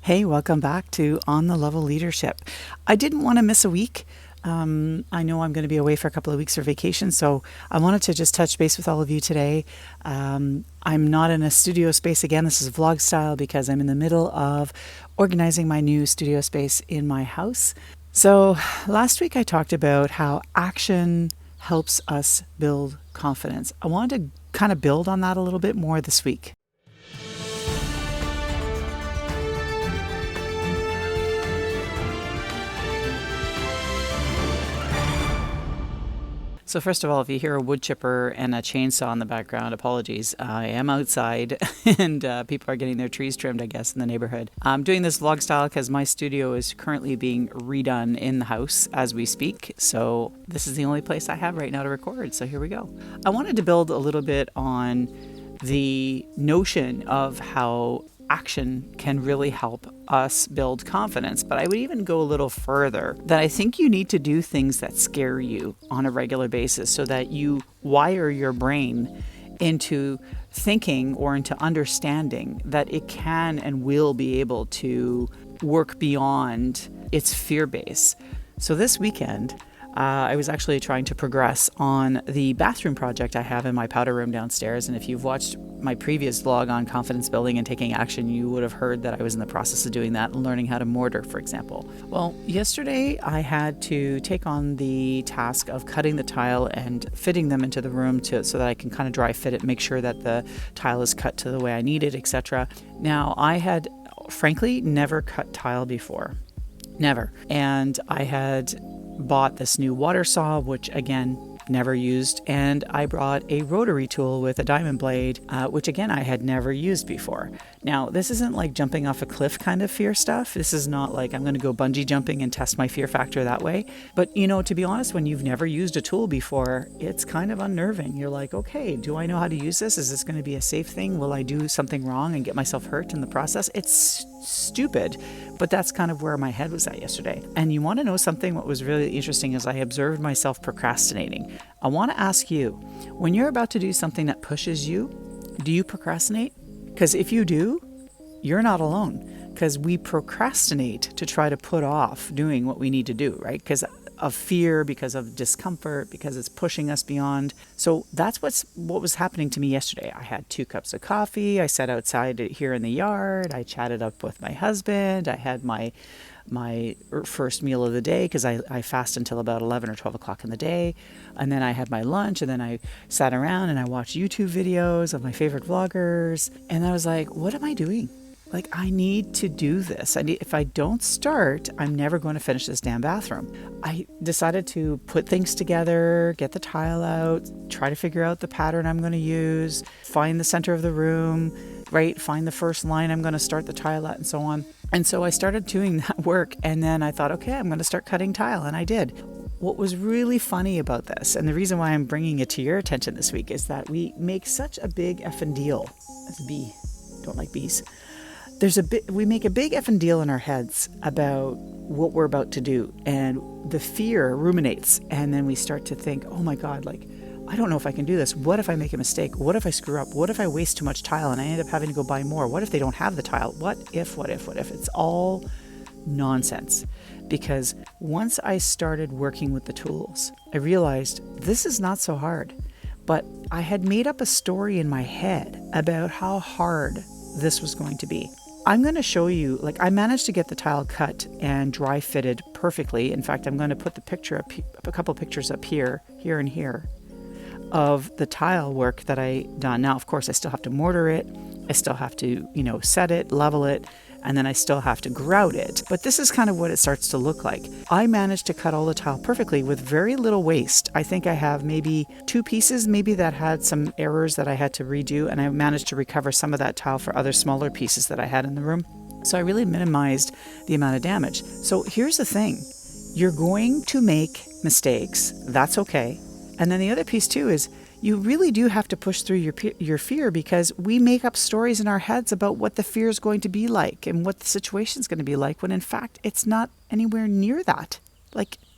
Hey, welcome back to On the Level Leadership. I didn't want to miss a week. I know I'm going to be away for a couple of weeks for vacation, so I wanted to just touch base with all of you today. I'm not in a studio space again. This is vlog style because I'm in the middle of organizing my new studio space in my house. So last week I talked about how action helps us build confidence. I wanted to kind of build on that a little bit more this week. So first of all, if you hear a wood chipper and a chainsaw in the background, apologies. I am outside and people are getting their trees trimmed, I guess, in the neighborhood. I'm doing this vlog style because my studio is currently being redone in the house as we speak. So this is the only place I have right now to record. So here we go. I wanted to build a little bit on the notion of how action can really help us build confidence. But I would even go a little further that I think you need to do things that scare you on a regular basis so that you wire your brain into thinking or into understanding that it can and will be able to work beyond its fear base. So this weekend, I was actually trying to progress on the bathroom project I have in my powder room downstairs. And if you've watched my previous vlog on confidence building and taking action, you would have heard that I was in the process of doing that and learning how to mortar, for example. Well, yesterday I had to take on the task of cutting the tile and fitting them into the room so that I can kind of dry fit it, make sure that the tile is cut to the way I need it, etc. Now, I had frankly never cut tile before. Never. And I had bought this new water saw, which again, never used, and I brought a rotary tool with a diamond blade, which again, I had never used before. Now, this isn't like jumping off a cliff kind of fear stuff. This is not like I'm going to go bungee jumping and test my fear factor that way. But, to be honest, when you've never used a tool before, it's kind of unnerving. You're like, okay, do I know how to use this? Is this going to be a safe thing? Will I do something wrong and get myself hurt in the process? It's stupid, but that's kind of where my head was at yesterday. And you want to know something? What was really interesting is I observed myself procrastinating. I want to ask you, when you're about to do something that pushes you, do you procrastinate? Because if you do, you're not alone, because we procrastinate to try to put off doing what we need to do, right? Because of fear, because of discomfort, because it's pushing us beyond. So that's what was happening to me yesterday. I had 2 cups of coffee. I sat outside here in the yard. I chatted up with my husband. I had my first meal of the day because I fast until about 11 or 12 o'clock in the day. And then I had my lunch, and then I sat around and I watched YouTube videos of my favorite vloggers. And I was like, what am I doing? Like, I need to do this. If I don't start, I'm never going to finish this damn bathroom. I decided to put things together, get the tile out, try to figure out the pattern I'm going to use, find the center of the room, right? Find the first line I'm going to start the tile at, and so on. And so I started doing that work, and then I thought, okay, I'm going to start cutting tile, and I did. What was really funny about this, and the reason why I'm bringing it to your attention this week, is that we make such a big effing deal. That's a bee. Don't like bees. We make a big effing deal in our heads about what we're about to do, and the fear ruminates, and then we start to think, oh my God, I don't know if I can do this. What if I make a mistake? What if I screw up? What if I waste too much tile and I end up having to go buy more? What if they don't have the tile? What if? It's all nonsense. Because once I started working with the tools, I realized this is not so hard. But I had made up a story in my head about how hard this was going to be. I'm going to show you, I managed to get the tile cut and dry fitted perfectly. In fact, I'm going to put a couple pictures up here, and here, of the tile work that I done. Now, of course, I still have to mortar it. I still have to, set it, level it, and then I still have to grout it. But this is kind of what it starts to look like. I managed to cut all the tile perfectly with very little waste. I think I have maybe 2 pieces, maybe that had some errors that I had to redo, and I managed to recover some of that tile for other smaller pieces that I had in the room. So I really minimized the amount of damage. So here's the thing. You're going to make mistakes. That's okay. And then the other piece too is you really do have to push through your fear, because we make up stories in our heads about what the fear is going to be like and what the situation is going to be like, when in fact it's not anywhere near that,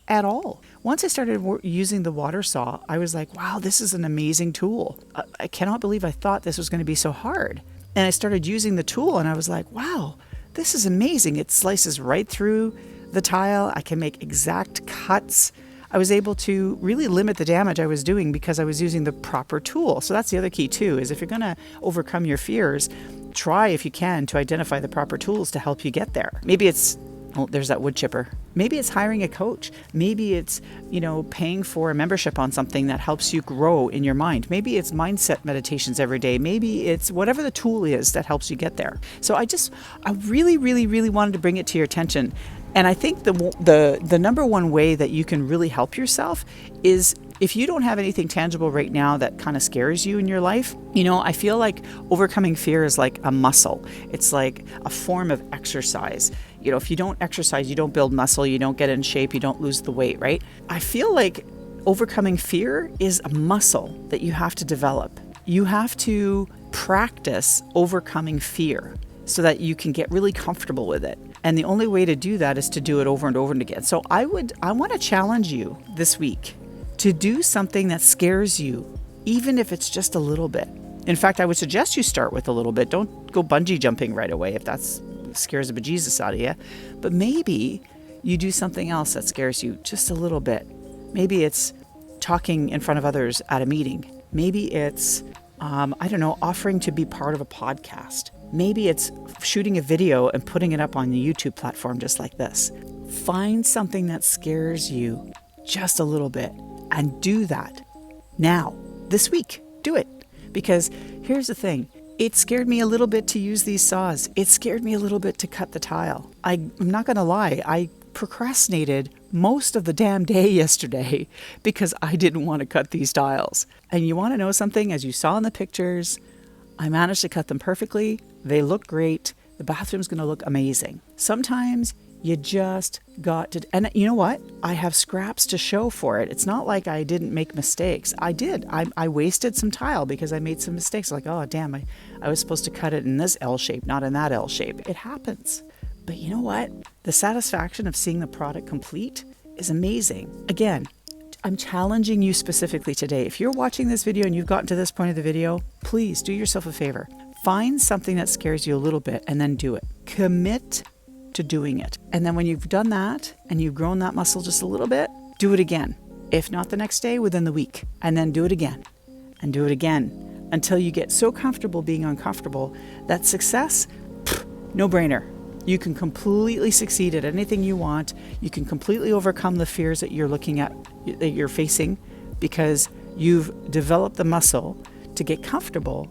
at all. Once I started using the water saw, I was like, wow, this is an amazing tool. I cannot believe I thought this was going to be so hard. And I started using the tool and I was like, wow, this is amazing. It slices right through the tile. I can make exact cuts. I was able to really limit the damage I was doing because I was using the proper tool. So that's the other key too, is if you're going to overcome your fears, try if you can to identify the proper tools to help you get there. Maybe it's, oh, there's that wood chipper. Maybe it's hiring a coach. Maybe it's, paying for a membership on something that helps you grow in your mind. Maybe it's mindset meditations every day. Maybe it's whatever the tool is that helps you get there. So I really, really, really wanted to bring it to your attention. And I think the number one way that you can really help yourself is if you don't have anything tangible right now that kind of scares you in your life. I feel like overcoming fear is like a muscle. It's like a form of exercise. If you don't exercise, you don't build muscle, you don't get in shape, you don't lose the weight, right? I feel like overcoming fear is a muscle that you have to develop. You have to practice overcoming fear so that you can get really comfortable with it. And the only way to do that is to do it over and over and again. So I want to challenge you this week to do something that scares you, even if it's just a little bit. In fact, I would suggest you start with a little bit. Don't go bungee jumping right away if that scares the bejesus out of you. But maybe you do something else that scares you just a little bit. Maybe it's talking in front of others at a meeting. Maybe it's, offering to be part of a podcast. Maybe it's shooting a video and putting it up on the YouTube platform just like this. Find something that scares you just a little bit and do that now, this week. Do it. Because here's the thing. It scared me a little bit to use these saws. It scared me a little bit to cut the tile. I'm not going to lie. I procrastinated most of the damn day yesterday because I didn't want to cut these tiles. And you want to know something? As you saw in the pictures, I managed to cut them perfectly. They look great. The bathroom's going to look amazing. Sometimes you just got to, and you know what? I have scraps to show for it. It's not like I didn't make mistakes. I did. I wasted some tile because I made some mistakes. Like, oh, damn, I was supposed to cut it in this L shape, not in that L shape. It happens. But you know what? The satisfaction of seeing the product complete is amazing. Again, I'm challenging you specifically today. If you're watching this video and you've gotten to this point of the video, please do yourself a favor. Find something that scares you a little bit and then do it. Commit to doing it. And then when you've done that and you've grown that muscle just a little bit, do it again. If not the next day, within the week. And then do it again and do it again until you get so comfortable being uncomfortable that success, no brainer. You can completely succeed at anything you want. You can completely overcome the fears that you're facing because you've developed the muscle to get comfortable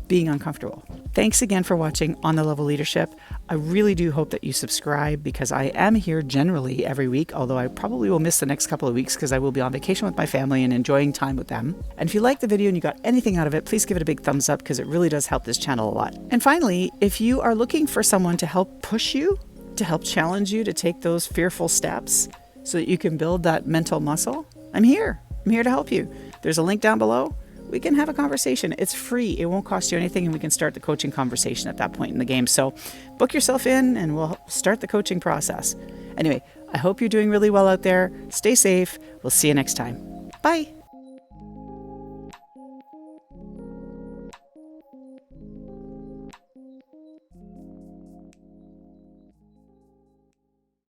being uncomfortable. Thanks again for watching On the Level Leadership. I really do hope that you subscribe because I am here generally every week, although I probably will miss the next couple of weeks because I will be on vacation with my family and enjoying time with them. And if you like the video and you got anything out of it, please give it a big thumbs up because it really does help this channel a lot. And finally, if you are looking for someone to help push you, to help challenge you to take those fearful steps so that you can build that mental muscle, I'm here. I'm here to help you. There's a link down below. We can have a conversation. It's free. It won't cost you anything, and we can start the coaching conversation at that point in the game. So book yourself in, and we'll start the coaching process. Anyway, I hope you're doing really well out there. Stay safe. We'll see you next time. Bye.